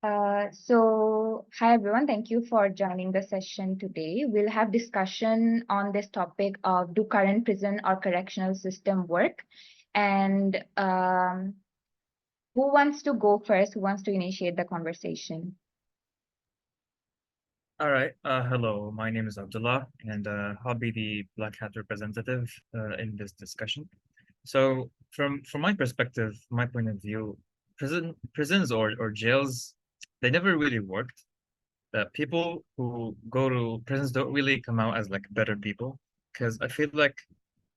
Hi everyone, thank you for joining the session today. We'll have discussion on this topic of do current prison or correctional system work? And who wants to go first? Who wants to initiate the conversation? All right. Hello, my name is Abdullah, and I'll be the Black Hat representative in this discussion. So, from my perspective, my point of view, prisons or jails, they never really worked. People who go to prisons don't really come out as like better people, because I feel like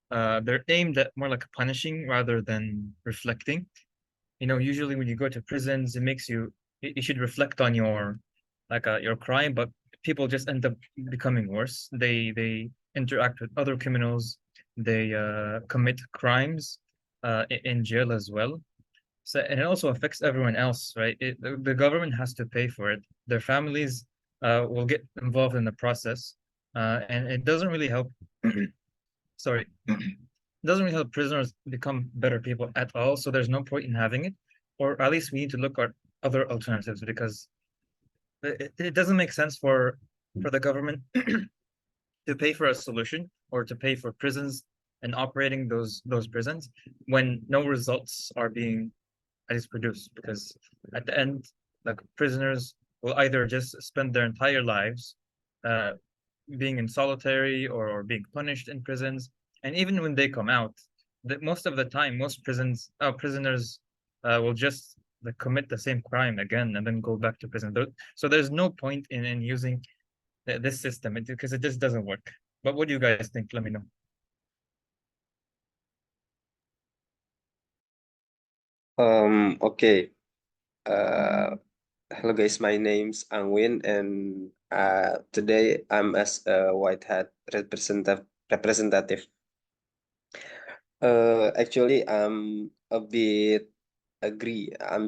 they're aimed at more like punishing rather than reflecting. You know, usually when you go to prisons, it makes you should reflect on your crime, but people just end up becoming worse. They interact with other criminals. They commit crimes in jail as well. So and it also affects everyone else, right? The government has to pay for it. Their families will get involved in the process, and it doesn't really help. Sorry, doesn't really help prisoners become better people at all. So there's no point in having it, or at least we need to look at other alternatives because it doesn't make sense for the government to pay for a solution or to pay for prisons and operating those prisons when no results are being at least produced. Because at the end, like prisoners will either just spend their entire lives uh, being in solitary or being punished in prisons. And even when they come out, most of the time, most prisoners will just like, commit the same crime again and then go back to prison. So there's no point in using this system because it just doesn't work. But what do you guys think? Let me know. Okay. Hello guys, my name's Angwin, and today I'm as a white hat representative. Actually, I'm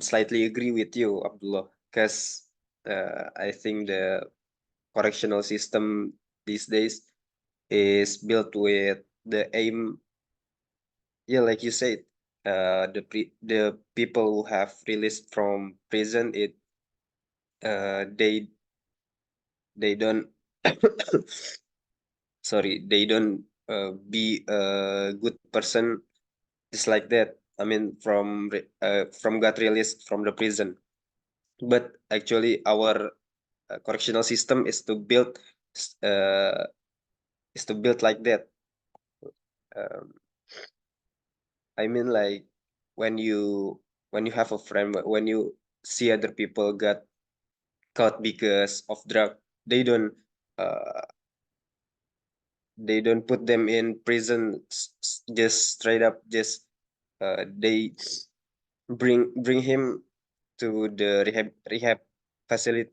slightly agree with you, Abdullah, because I think the correctional system these days is built with the aim, yeah, like you said, the people who have released from prison, they don't sorry, they don't be a good person just like that. I mean, from got released from the prison. But actually, our correctional system uh, is to build like that. Um, I mean, like when you have a friend, when you see other people got caught because of drug, they don't uh, they don't put them in prison just straight up. Just they bring him to the facility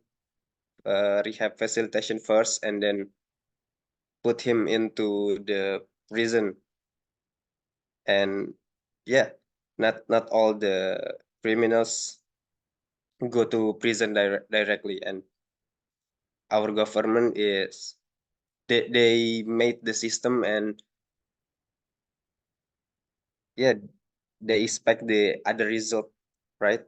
rehab facilitation first, and then put him into the prison. And yeah, not all the criminals go to prison directly. And our government is they made the system, and yeah, they expect the other result, right?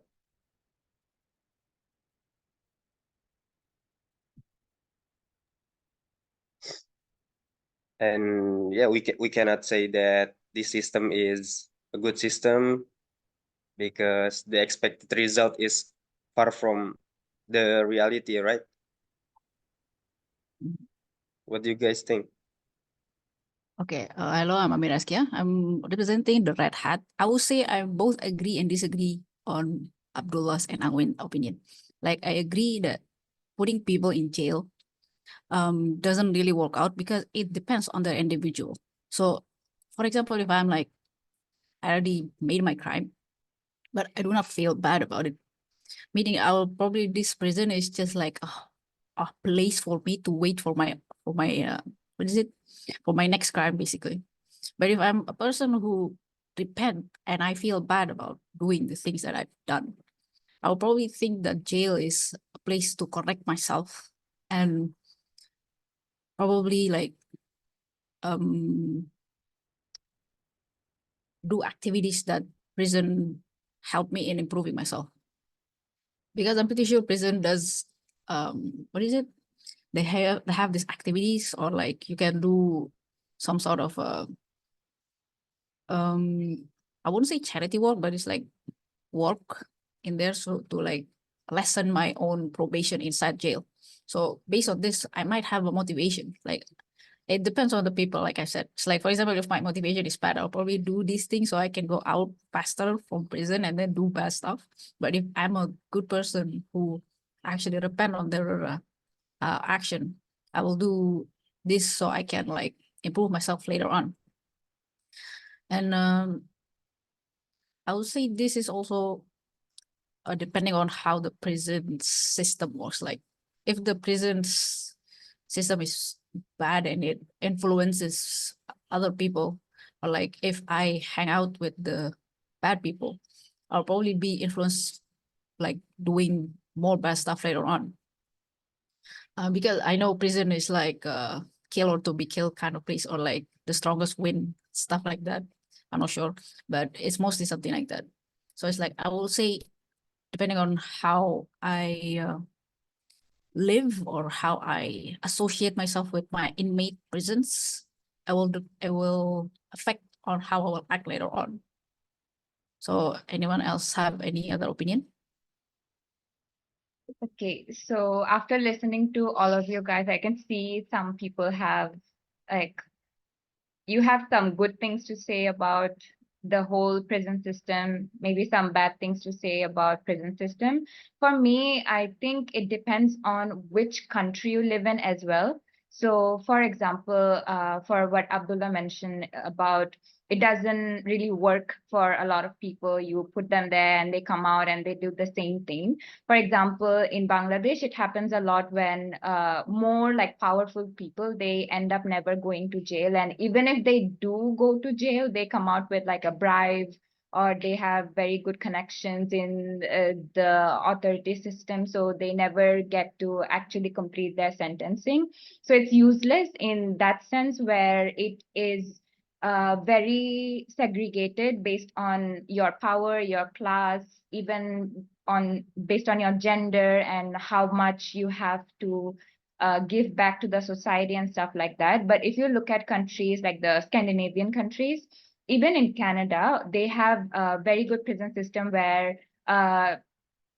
And yeah, we cannot say that this system is a good system because the expected result is far from the reality, right? What do you guys think? Okay, hello, I'm Amir Askia. I'm representing the Red Hat. I would say I both agree and disagree on Abdullah's and Angwin's opinion. Like, I agree that putting people in jail doesn't really work out because it depends on the individual. So, for example, if I'm like, I already made my crime, but I do not feel bad about it, meaning I will probably, this prison is just like a place for me to wait for my what is it, for my next crime, basically. But if I'm a person who repent and I feel bad about doing the things that I've done, I'll probably think that jail is a place to correct myself and probably like um do activities that prison help me in improving myself. because I'm pretty sure prison does, what is it? They have these activities, or like you can do some sort of I wouldn't say charity work, but it's like work in there, so to like lessen my own probation inside jail. So based on this, I might have a motivation. Like it depends on the people, like I said. It's like, for example, if my motivation is bad, I'll probably do these things so I can go out faster from prison and then do bad stuff. But if I'm a good person who actually repent on their action, I will do this so I can like improve myself later on. And I would say this is also depending on how the prison system works. Like if the prison's system is bad and it influences other people, or like if I hang out with the bad people, I'll probably be influenced like doing more bad stuff later on. Because I know prison is like kill or to be killed kind of place, or like the strongest win, stuff like that. I'm not sure, but it's mostly something like that. So it's like I will say, depending on how I live or how I associate myself with my inmate prisons, it will affect on how I will act later on. So anyone else have any other opinion? Okay, so after listening to all of you guys, I can see some people have like you have some good things to say about the whole prison system, maybe some bad things to say about prison system. For me, I think it depends on which country you live in as well. So, for example, for what Abdullah mentioned about it doesn't really work for a lot of people. You put them there and they come out and they do the same thing. For example, in Bangladesh, it happens a lot when more like powerful people, they end up never going to jail. And even if they do go to jail, they come out with like a bribe, or they have very good connections in the authority system. So they never get to actually complete their sentencing. So it's useless in that sense, where it is very segregated based on your power, your class, even on based on your gender and how much you have to give back to the society and stuff like that. But if you look at countries like the Scandinavian countries, even in Canada, they have a very good prison system where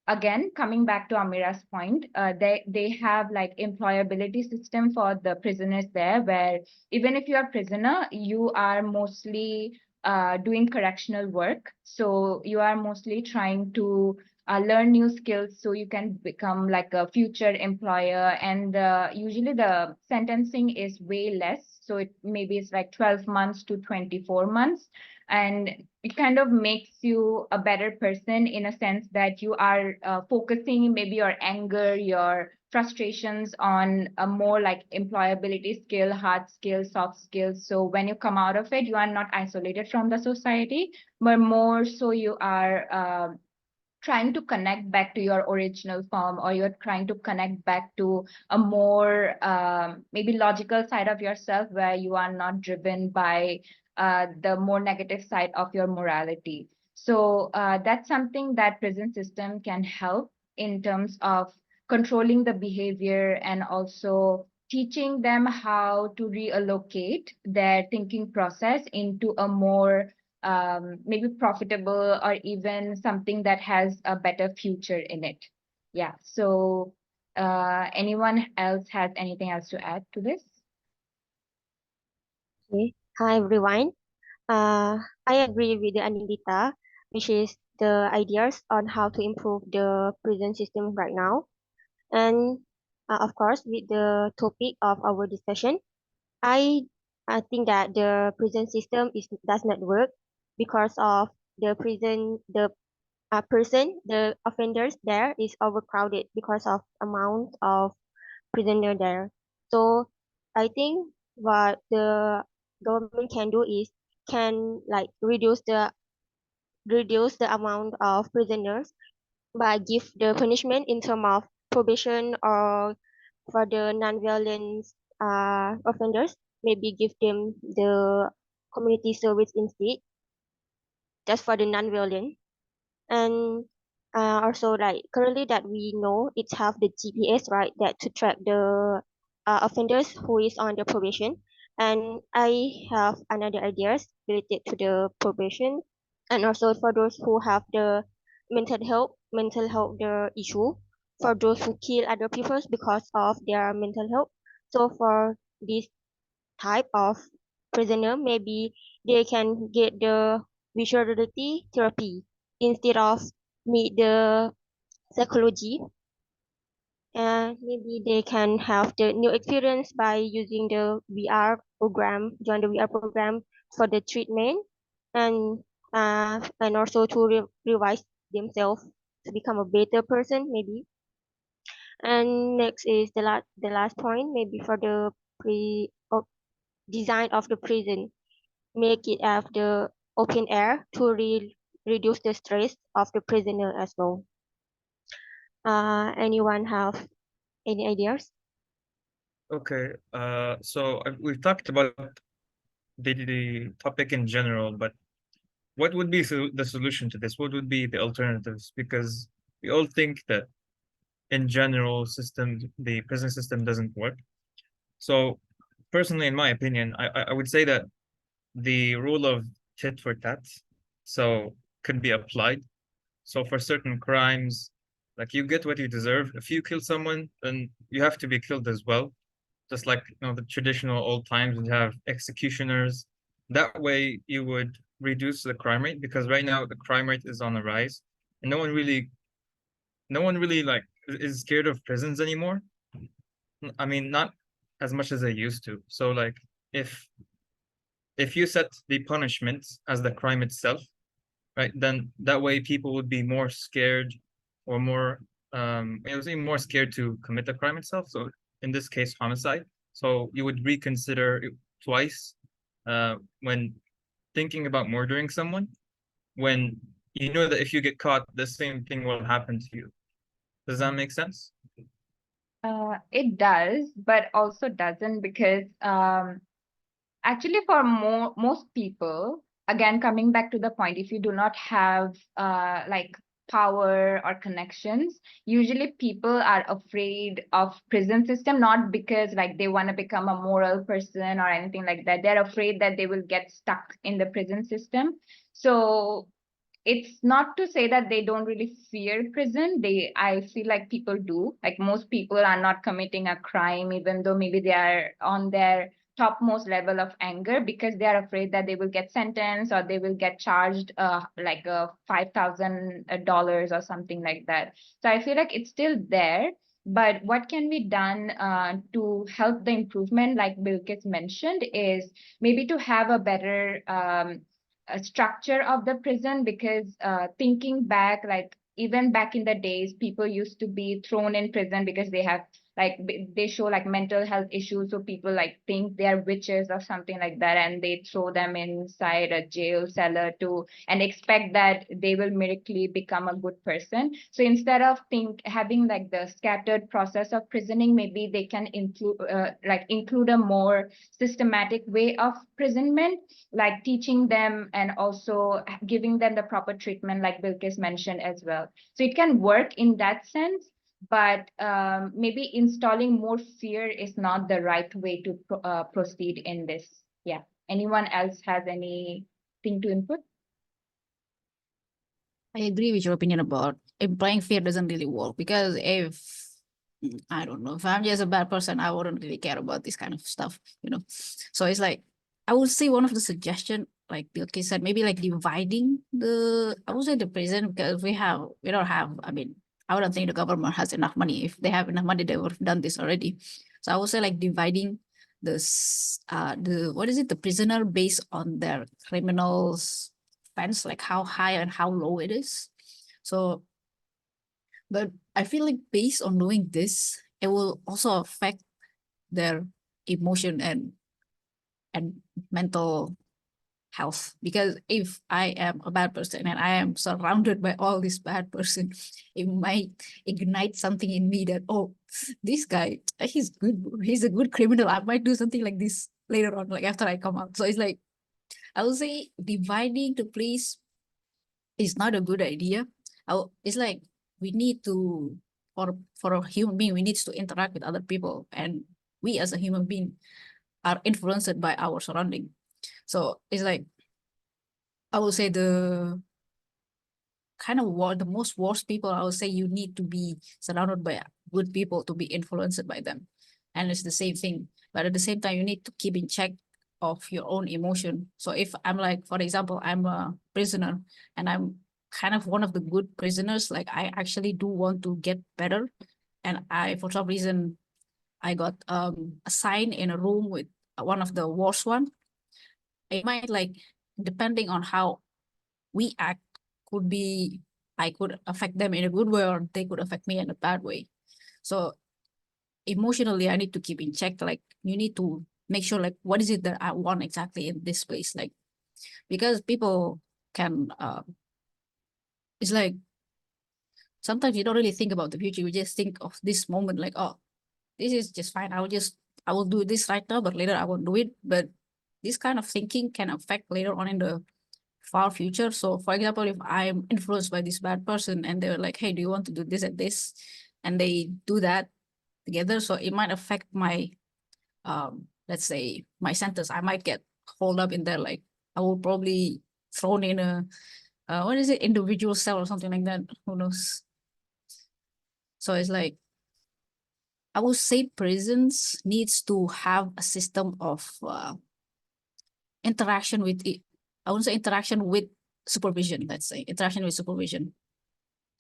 again, coming back to Amira's point, they have like employability system for the prisoners there, where even if you are prisoner, you are mostly doing correctional work. So you are mostly trying to learn new skills so you can become like a future employer. And usually the sentencing is way less. So it maybe it's like 12 months to 24 months. And it kind of makes you a better person in a sense that you are focusing maybe your anger, your frustrations on a more like employability skill, hard skills, soft skills. So when you come out of it, you are not isolated from the society, but more so you are trying to connect back to your original form, or you're trying to connect back to a more maybe logical side of yourself where you are not driven by the more negative side of your morality. So that's something that prison system can help in terms of controlling the behavior and also teaching them how to reallocate their thinking process into a more maybe profitable or even something that has a better future in it. Yeah. So anyone else has anything else to add to this? Okay. Hi everyone. I agree with the Anindita, which is the ideas on how to improve the prison system right now. And of course, with the topic of our discussion, I think that the prison system does not work because of the offenders there is overcrowded because of amount of prisoner there. So I think what the government can do is can like reduce the amount of prisoners by give the punishment in term of probation, or for the non-violent offenders, maybe give them the community service instead, just for the non-violent. And Also, like currently that we know it have the GPS, right, that to track the offenders who is on the probation. And I have another ideas related to the probation, and also for those who have the mental health the issue, for those who kill other people because of their mental health. So for this type of prisoner, maybe they can get the visual reality therapy instead of meet the psychology. And maybe they can have the new experience by using the VR program, join the VR program for the treatment, and also to revise themselves to become a better person, maybe. And next is the last point, maybe for the design of the prison, make it have the open air to reduce the stress of the prisoner as well. Anyone have any ideas? Okay, so we've talked about the topic in general, but what would be the solution to this? What would be the alternatives? Because we all think that in general the prison system doesn't work. So personally, in my opinion, I would say that the rule of tit for tat so could be applied. So for certain crimes, like you get what you deserve. If you kill someone, then you have to be killed as well. Just like the traditional old times would have executioners. That way you would reduce the crime rate, because right now the crime rate is on the rise and no one really like is scared of prisons anymore. I mean, not as much as they used to. So like if you set the punishment as the crime itself, right, then that way people would be more scared, or more it was even more scared to commit the crime itself. So in this case, homicide. So you would reconsider it twice when thinking about murdering someone, when you know that if you get caught, the same thing will happen to you. Does that make sense? It does, but also doesn't, because actually for most people, again, coming back to the point, if you do not have like power or connections, usually people are afraid of prison system, not because like they want to become a moral person or anything like that. They're afraid that they will get stuck in the prison system. So it's not to say that they don't really fear prison. I feel like people do. Like most people are not committing a crime, even though maybe they are on their topmost level of anger, because they are afraid that they will get sentenced or they will get charged like $5,000 or something like that. So I feel like it's still there. But what can be done to help the improvement, like Bilkis mentioned, is maybe to have a better structure of the prison, because thinking back, like even back in the days, people used to be thrown in prison because they have like they show like mental health issues, so people like think they are witches or something like that, and they throw them inside a jail cellar to and expect that they will miraculously become a good person. So instead of having like the scattered process of prisoning, maybe they can include a more systematic way of imprisonment, like teaching them and also giving them the proper treatment, like Bilkis mentioned as well. So it can work in that sense, but maybe installing more fear is not the right way to proceed in this. Yeah. Anyone else has anything to input? I agree with your opinion about implying fear doesn't really work, because if I don't know, if I'm just a bad person, I wouldn't really care about this kind of stuff, So it's like, I would say one of the suggestion, like Bilkis said, maybe like dividing I would say the prison, because we don't have, I mean, I wouldn't think the government has enough money. If they have enough money, they would have done this already. So I would say like dividing the prisoner based on their criminals offense, like how high and how low it is. So, but I feel like based on doing this, it will also affect their emotion and mental health. Because if I am a bad person and I am surrounded by all these bad person, it might ignite something in me that, oh, this guy, he's good, he's a good criminal, I might do something like this later on, like after I come out. So it's like, I would say dividing the place is not a good idea. It's like we need to, for a human being, we need to interact with other people, and we as a human being are influenced by our surrounding. So it's like, I would say the the most worst people, I would say you need to be surrounded by good people to be influenced by them. And it's the same thing. But at the same time, you need to keep in check of your own emotion. So if I'm like, for example, I'm a prisoner and I'm kind of one of the good prisoners, like I actually do want to get better. And for some reason, I got assigned in a room with one of the worst one. It might, like, depending on how we act, could be, I could affect them in a good way or they could affect me in a bad way. So emotionally, I need to keep in check. Like, you need to make sure, like, what is it that I want exactly in this place? Like, because people can, it's like sometimes you don't really think about the future. You just think of this moment, like, oh, this is just fine. I will do this right now, but later I won't do it. But this kind of thinking can affect later on in the far future. So for example, if I'm influenced by this bad person and they're like, hey, do you want to do this and this? And they do that together. So it might affect my, let's say, my sentence. I might get holed up in there. Like, I will probably thrown in a, what is it, individual cell or something like that. Who knows? So it's like, I would say prisons needs to have a system of interaction with it. I wouldn't say interaction with supervision, let's say interaction with supervision.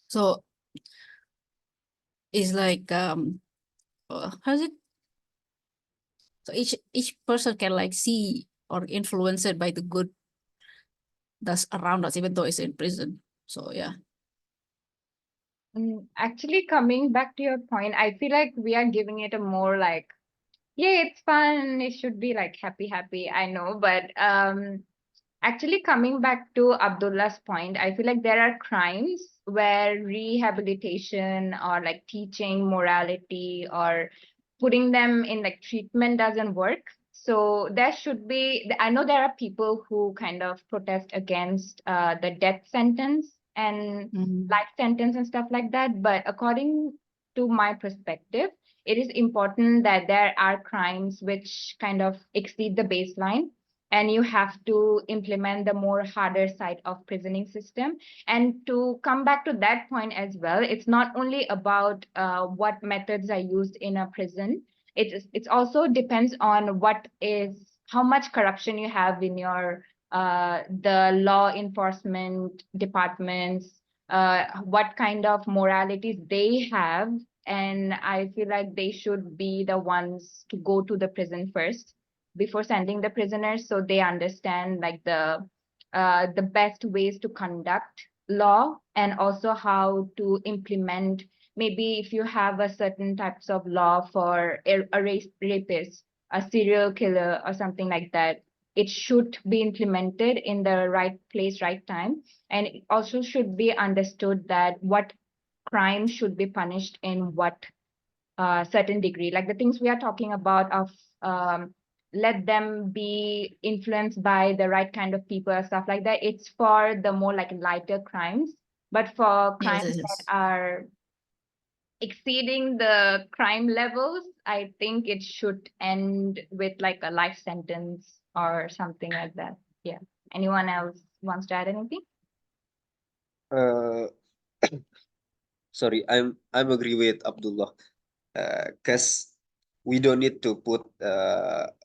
So it's like, how's it? So each person can, like, see or influence it by the good that's around us, even though it's in prison. So yeah. Actually, coming back to your point, I feel like we are giving it a more like, yeah, it's fun. It should be like happy, happy. I know, but actually, coming back to Abdullah's point, I feel like there are crimes where rehabilitation or like teaching morality or putting them in like treatment doesn't work. So there should be, I know there are people who kind of protest against the death sentence and life sentence and stuff like that. But according to my perspective, it is important that there are crimes which kind of exceed the baseline, and you have to implement the more harder side of prisoning system. And to come back to that point as well, it's not only about what methods are used in a prison. It's also depends on what is, how much corruption you have in your the law enforcement departments, what kind of moralities they have. And I feel like they should be the ones to go to the prison first before sending the prisoners, so they understand like the best ways to conduct law, and also how to implement. Maybe if you have a certain types of law for a rapist, a serial killer or something like that, it should be implemented in the right place, right time. And it also should be understood that what crime should be punished in what certain degree. Like the things we are talking about of let them be influenced by the right kind of people or stuff like that. It's for the more like lighter crimes. But for Yes, crimes yes, that yes. are exceeding the crime levels, I think it should end with like a life sentence or something like that. Yeah. Anyone else wants to add anything? Uh, sorry, I'm agree with Abdullah. Cause we don't need to put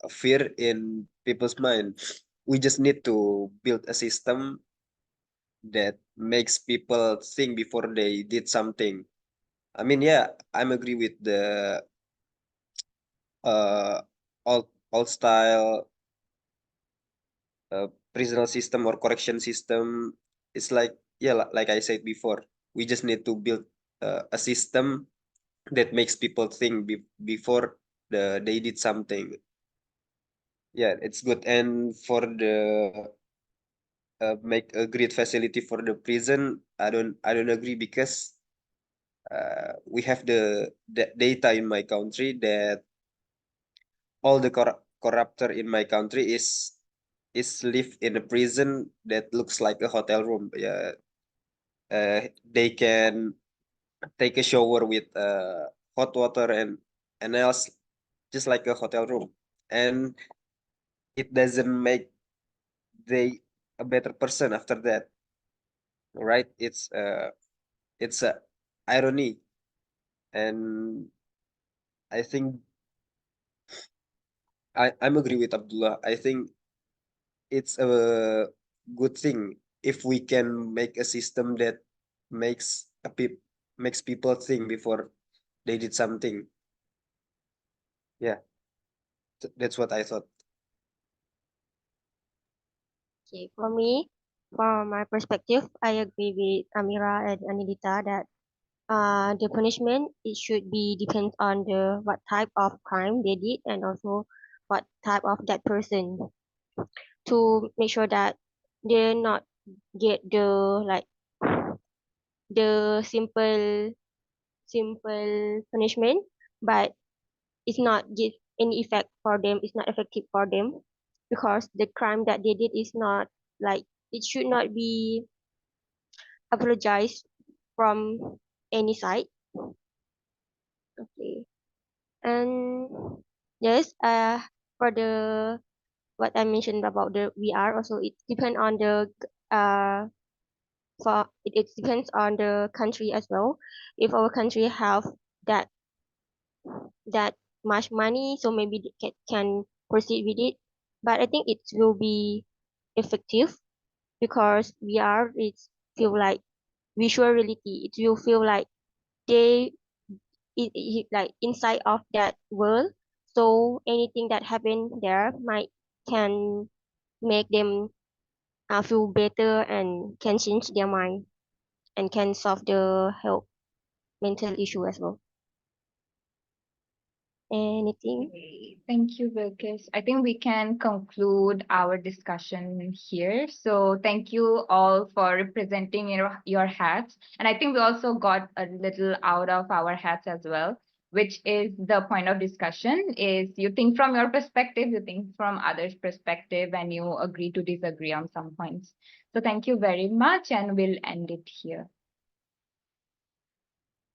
fear in people's mind. We just need to build a system that makes people think before they did something. I mean, yeah, I'm agree with the uh old style prisoner system or correction system. It's like, yeah, like I said before, we just need to build a system that makes people think before they did something. Yeah, it's good. And for the make a great facility for the prison, I don't agree, because we have the data in my country that all the corruptor in my country is live in a prison that looks like a hotel room. Yeah, they can take a shower with hot water and else just like a hotel room, and it doesn't make they a better person after that, right? It's a irony, and I think I'm agree with Abdullah. I think it's a good thing if we can make a system that makes makes people think before they did something. Yeah, that's what I thought. Okay, for me, from my perspective, I agree with Amira and Anilita that the punishment it should be depends on the what type of crime they did and also what type of that person, to make sure that they not get the like the simple punishment, but it's not give any effect for them, it's not effective for them, because the crime that they did is not like, it should not be apologized from any side. Okay. And yes, for the what I mentioned about the VR also, it depends on the for it depends on the country as well. If our country have that that much money, so maybe they can proceed with it. But I think it will be effective because VR it's feel like visual reality. It will feel like they like inside of that world. So anything that happened there might can make them feel better and can change their mind and can solve the health mental issue as well. Anything? Okay, thank you, Bilkis. I think we can conclude our discussion here. So thank you all for representing your hats. And I think we also got a little out of our hats as well, which is the point of discussion is you think from your perspective, you think from others' perspective, and you agree to disagree on some points. So thank you very much, and we'll end it here.